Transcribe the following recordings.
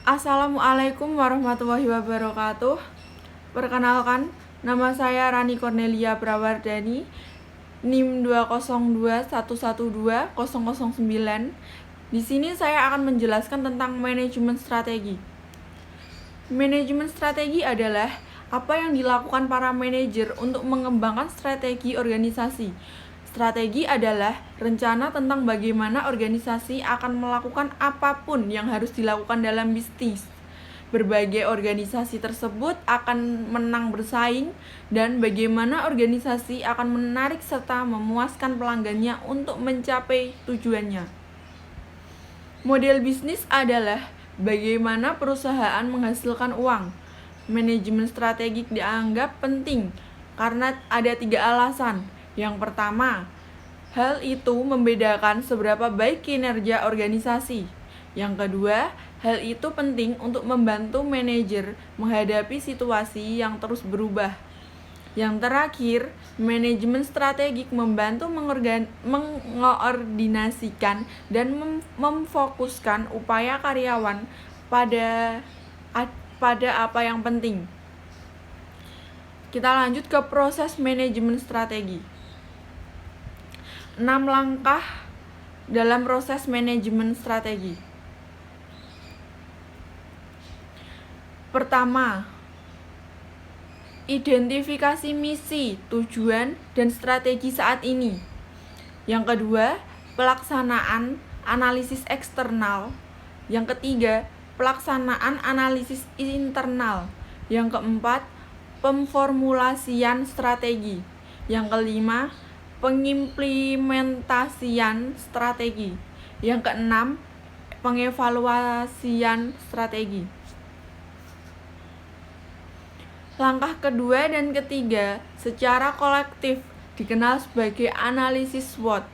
Assalamualaikum warahmatullahi wabarakatuh. Perkenalkan, nama saya Rani Cornelia Prawardhani, NIM 202112009. Di sini saya akan menjelaskan tentang manajemen strategi. Manajemen strategi adalah apa yang dilakukan para manajer untuk mengembangkan strategi organisasi. Strategi adalah rencana tentang bagaimana organisasi akan melakukan apapun yang harus dilakukan dalam bisnis. Berbagai organisasi tersebut akan menang bersaing dan bagaimana organisasi akan menarik serta memuaskan pelanggannya untuk mencapai tujuannya. Model bisnis adalah bagaimana perusahaan menghasilkan uang. Manajemen strategik dianggap penting karena ada 3 alasan. Yang pertama, hal itu membedakan seberapa baik kinerja organisasi. Yang kedua, hal itu penting untuk membantu manajer menghadapi situasi yang terus berubah. Yang terakhir, manajemen strategik membantu mengordinasikan dan memfokuskan upaya karyawan pada apa yang penting. Kita lanjut ke proses manajemen strategi. 6 langkah dalam proses manajemen strategi. Pertama, identifikasi misi, tujuan, dan strategi saat ini. Yang kedua, pelaksanaan analisis eksternal. Yang ketiga, pelaksanaan analisis internal. Yang keempat, pemformulasian strategi. Yang kelima, pengimplementasian strategi. Yang keenam, pengevaluasian strategi. Langkah kedua dan ketiga secara kolektif dikenal sebagai analisis SWOT.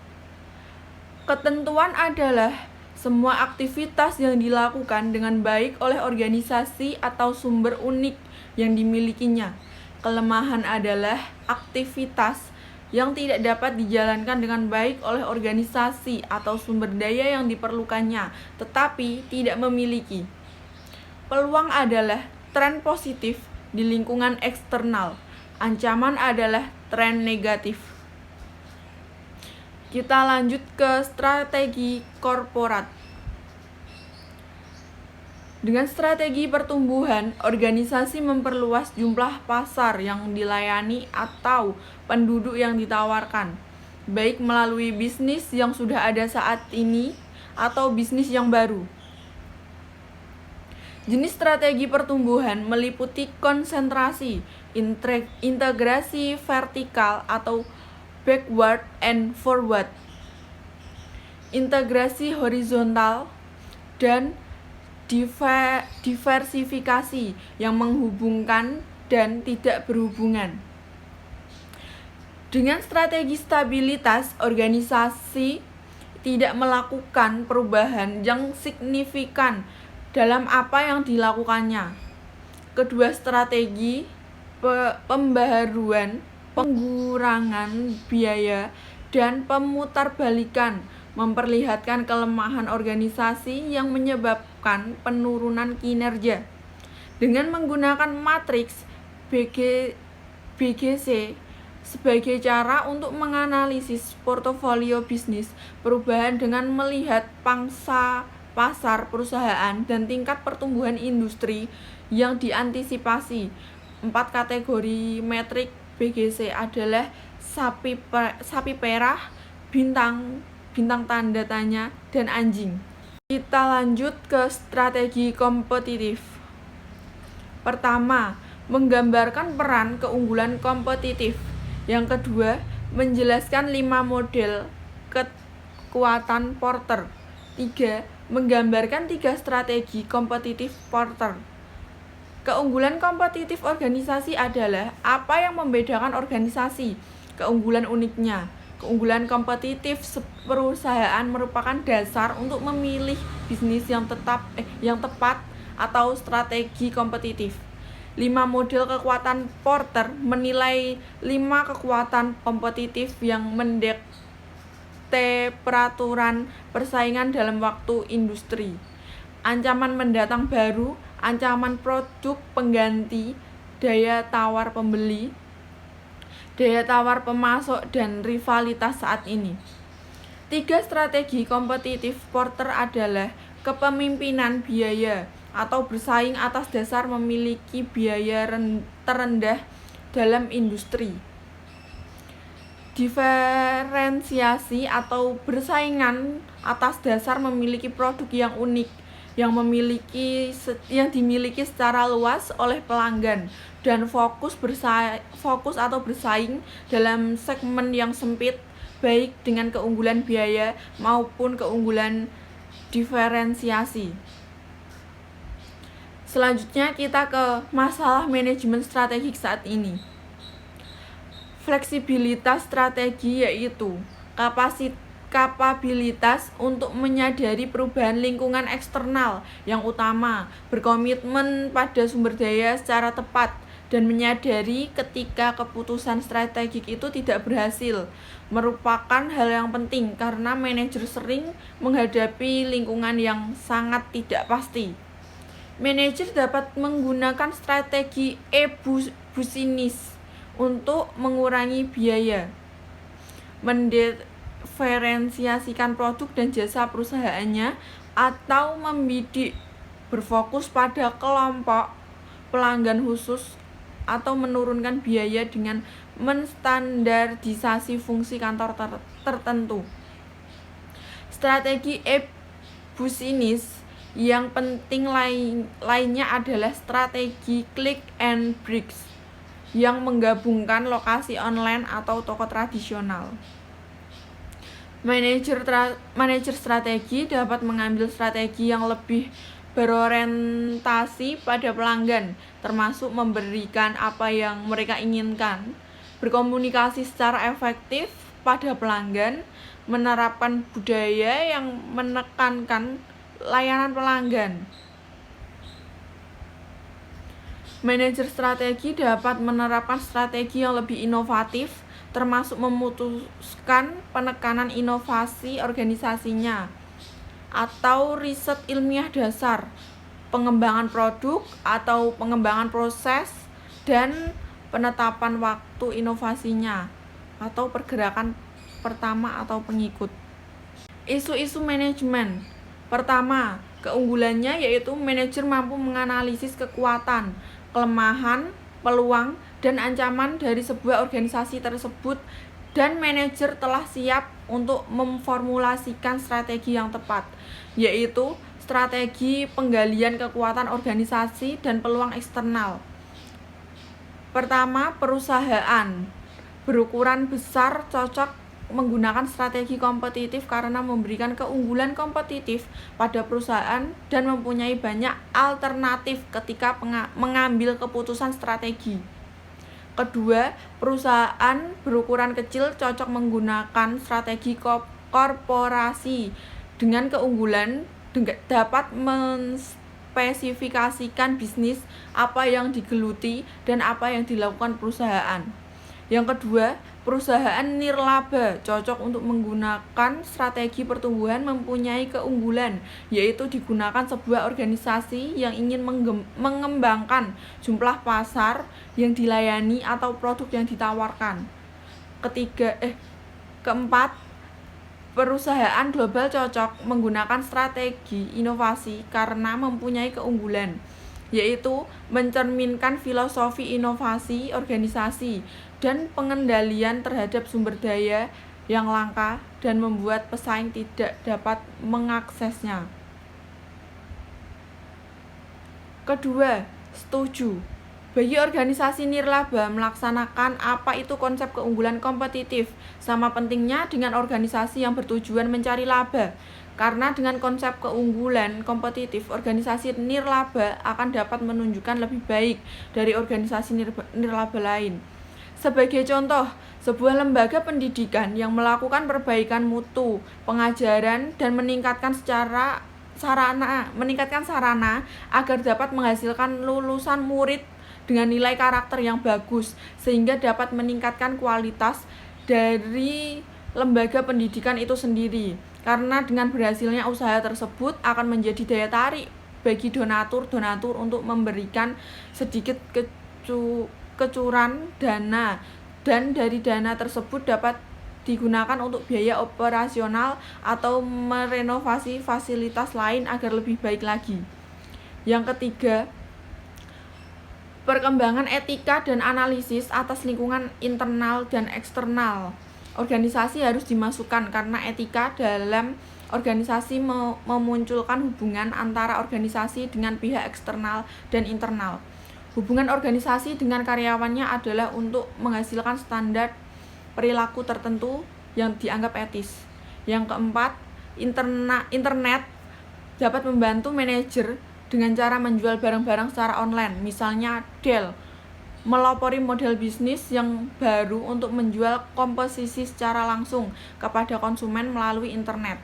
Ketentuan adalah semua aktivitas yang dilakukan dengan baik oleh organisasi atau sumber unik yang dimilikinya. Kelemahan adalah aktivitas yang tidak dapat dijalankan dengan baik oleh organisasi atau sumber daya yang diperlukannya, tetapi tidak memiliki. Peluang adalah tren positif di lingkungan eksternal. Ancaman adalah tren negatif. Kita lanjut ke strategi korporat. Dengan strategi pertumbuhan, organisasi memperluas jumlah pasar yang dilayani atau penduduk yang ditawarkan, baik melalui bisnis yang sudah ada saat ini atau bisnis yang baru. Jenis strategi pertumbuhan meliputi konsentrasi, integrasi vertikal atau backward and forward, integrasi horizontal, dan diversifikasi yang menghubungkan dan tidak berhubungan. Dengan strategi stabilitas, organisasi tidak melakukan perubahan yang signifikan dalam apa yang dilakukannya. Kedua strategi, pembaharuan, pengurangan biaya, dan pemutarbalikan memperlihatkan kelemahan organisasi yang menyebabkan penurunan kinerja. Dengan menggunakan matriks BGC sebagai cara untuk menganalisis portofolio bisnis, perubahan dengan melihat pangsa pasar perusahaan dan tingkat pertumbuhan industri yang diantisipasi. 4 kategori metrik BGC adalah sapi perah, bintang tanda tanya, dan anjing. Kita lanjut ke strategi kompetitif. Pertama, menggambarkan peran keunggulan kompetitif. Yang kedua, menjelaskan 5 model kekuatan Porter. 3. Menggambarkan 3 strategi kompetitif Porter. Keunggulan kompetitif organisasi adalah apa yang membedakan organisasi, keunggulan uniknya. Keunggulan kompetitif perusahaan merupakan dasar untuk memilih bisnis yang tepat atau strategi kompetitif. 5 model kekuatan Porter menilai 5 kekuatan kompetitif yang mendikte peraturan persaingan dalam waktu industri. ancaman pendatang baru, ancaman produk pengganti, daya tawar pembeli, daya tawar pemasok, dan rivalitas saat ini. 3 strategi kompetitif Porter adalah kepemimpinan biaya atau bersaing atas dasar memiliki biaya terendah dalam industri. Diferensiasi atau bersaingan atas dasar memiliki produk yang unik yang dimiliki secara luas oleh pelanggan dan fokus atau bersaing dalam segmen yang sempit, baik dengan keunggulan biaya maupun keunggulan diferensiasi. Selanjutnya kita ke masalah manajemen strategik saat ini. Fleksibilitas strategi yaitu kapabilitas untuk menyadari perubahan lingkungan eksternal yang utama, berkomitmen pada sumber daya secara tepat, dan menyadari ketika keputusan strategik itu tidak berhasil, merupakan hal yang penting karena manajer sering menghadapi lingkungan yang sangat tidak pasti. Manajer dapat menggunakan strategi e-business untuk mengurangi biaya, mendiferensiasikan produk dan jasa perusahaannya, atau membidik, berfokus pada kelompok pelanggan khusus, atau menurunkan biaya dengan menstandardisasi fungsi kantor tertentu. Strategi e-business yang penting lainnya adalah strategi click and bricks yang menggabungkan lokasi online atau toko tradisional. Manajer strategi dapat mengambil strategi yang lebih berorientasi pada pelanggan, termasuk memberikan apa yang mereka inginkan, berkomunikasi secara efektif pada pelanggan, menerapkan budaya yang menekankan layanan pelanggan. Manajer strategi dapat menerapkan strategi yang lebih inovatif, termasuk memutuskan penekanan inovasi organisasinya, atau riset ilmiah dasar, pengembangan produk atau pengembangan proses, dan penetapan waktu inovasinya, atau pergerakan pertama atau pengikut. Isu-isu manajemen. Pertama, keunggulannya yaitu manajer mampu menganalisis kekuatan, kelemahan, peluang, dan ancaman dari sebuah organisasi tersebut, dan manajer telah siap untuk memformulasikan strategi yang tepat, yaitu strategi penggalian kekuatan organisasi dan peluang eksternal. Pertama, perusahaan berukuran besar cocok menggunakan strategi kompetitif karena memberikan keunggulan kompetitif pada perusahaan dan mempunyai banyak alternatif ketika mengambil keputusan strategi. Kedua, perusahaan berukuran kecil cocok menggunakan strategi korporasi dengan keunggulan dapat menspesifikasikan bisnis apa yang digeluti dan apa yang dilakukan perusahaan. Yang kedua, perusahaan nirlaba cocok untuk menggunakan strategi pertumbuhan mempunyai keunggulan, yaitu digunakan sebuah organisasi yang ingin mengembangkan jumlah pasar yang dilayani atau produk yang ditawarkan. Keempat, perusahaan global cocok menggunakan strategi inovasi karena mempunyai keunggulan, yaitu mencerminkan filosofi inovasi organisasi dan pengendalian terhadap sumber daya yang langka dan membuat pesaing tidak dapat mengaksesnya. Kedua, setuju. Bagi organisasi nirlaba melaksanakan apa itu konsep keunggulan kompetitif sama pentingnya dengan organisasi yang bertujuan mencari laba. Karena dengan konsep keunggulan kompetitif, organisasi nirlaba akan dapat menunjukkan lebih baik dari organisasi nirlaba lain. Sebagai contoh, sebuah lembaga pendidikan yang melakukan perbaikan mutu pengajaran dan meningkatkan sarana agar dapat menghasilkan lulusan murid dengan nilai karakter yang bagus sehingga dapat meningkatkan kualitas dari lembaga pendidikan itu sendiri. karena dengan berhasilnya usaha tersebut akan menjadi daya tarik bagi donatur untuk memberikan sedikit kecuran dana, dan dari dana tersebut dapat digunakan untuk biaya operasional atau merenovasi fasilitas lain agar lebih baik lagi. Yang ketiga, perkembangan etika dan analisis atas lingkungan internal dan eksternal. Organisasi harus dimasukkan karena etika dalam organisasi memunculkan hubungan antara organisasi dengan pihak eksternal dan internal. Hubungan organisasi dengan karyawannya adalah untuk menghasilkan standar perilaku tertentu yang dianggap etis. Yang keempat, internet dapat membantu manajer dengan cara menjual barang-barang secara online. Misalnya Dell melopori model bisnis yang baru untuk menjual komposisi secara langsung kepada konsumen melalui internet.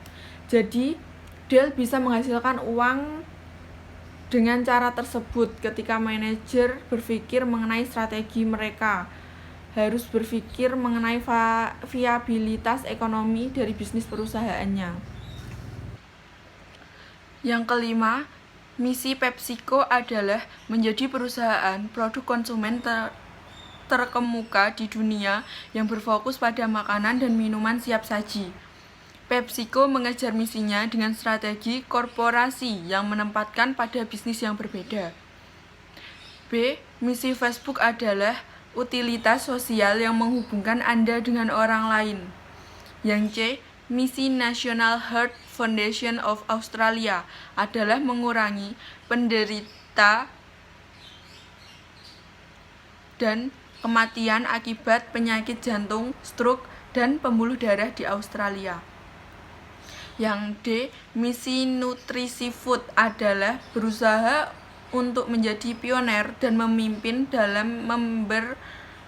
Jadi, Dell bisa menghasilkan uang dengan cara tersebut. Ketika manajer berpikir mengenai strategi, mereka harus berpikir mengenai viabilitas ekonomi dari bisnis perusahaannya. Yang kelima, misi PepsiCo adalah menjadi perusahaan produk konsumen terkemuka di dunia yang berfokus pada makanan dan minuman siap saji. PepsiCo mengejar misinya dengan strategi korporasi yang menempatkan pada bisnis yang berbeda. B. Misi Facebook adalah utilitas sosial yang menghubungkan Anda dengan orang lain. Yang C. Misi National Heart Foundation of Australia adalah mengurangi penderita dan kematian akibat penyakit jantung, stroke, dan pembuluh darah di Australia. Yang D. Misi Nutrisi Food adalah berusaha untuk menjadi pioner dan memimpin dalam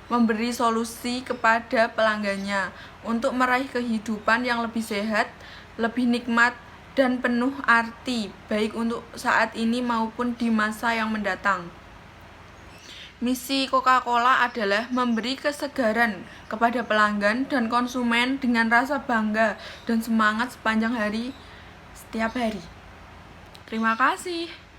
memberi solusi kepada pelanggannya untuk meraih kehidupan yang lebih sehat, lebih nikmat, dan penuh arti, baik untuk saat ini maupun di masa yang mendatang. Misi Coca-Cola adalah memberi kesegaran kepada pelanggan dan konsumen dengan rasa bangga dan semangat sepanjang hari setiap hari. Terima kasih.